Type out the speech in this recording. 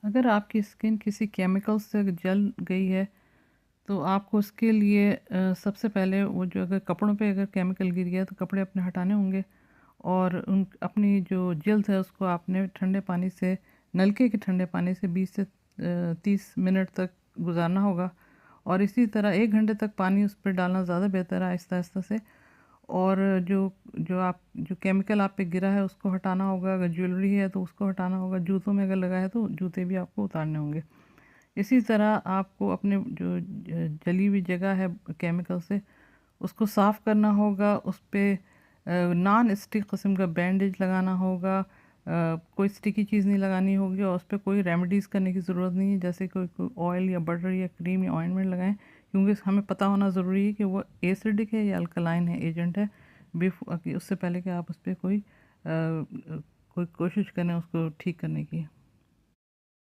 अगर आपकी स्किन किसी केमिकल से जल गई है तो आपको उसके लिए सबसे पहले वो जो अगर कपड़ों पे अगर केमिकल गिर गया तो कपड़े अपने हटाने होंगे। और उन अपनी जो जल्द है उसको आपने ठंडे पानी से, नलके के ठंडे पानी से 20 से 30 मिनट तक गुजारना होगा। और इसी तरह 1 घंटे तक पानी उस पर डालना ज़्यादा बेहतर है, आहिस्ता आहिस्ता से। और जो जो केमिकल आप पे गिरा है उसको हटाना होगा। अगर ज्वेलरी है तो उसको हटाना होगा। जूतों में अगर लगा है तो जूते भी आपको उतारने होंगे। इसी तरह आपको अपने जो जली हुई जगह है केमिकल से, उसको साफ़ करना होगा। उस पे नॉन स्टिक किस्म का बैंडेज लगाना होगा। कोई स्टिकी चीज़ नहीं लगानी होगी और उस पे कोई रेमेडीज़ करने की ज़रूरत नहीं है, जैसे कोई ऑयल या बटर या क्रीम या ऑइंटमेंट लगाएं, क्योंकि हमें पता होना ज़रूरी है कि वो एसिडिक है या अल्कलाइन है, एजेंट है। उससे पहले कि आप उस पर कोई कोशिश करें उसको ठीक करने की।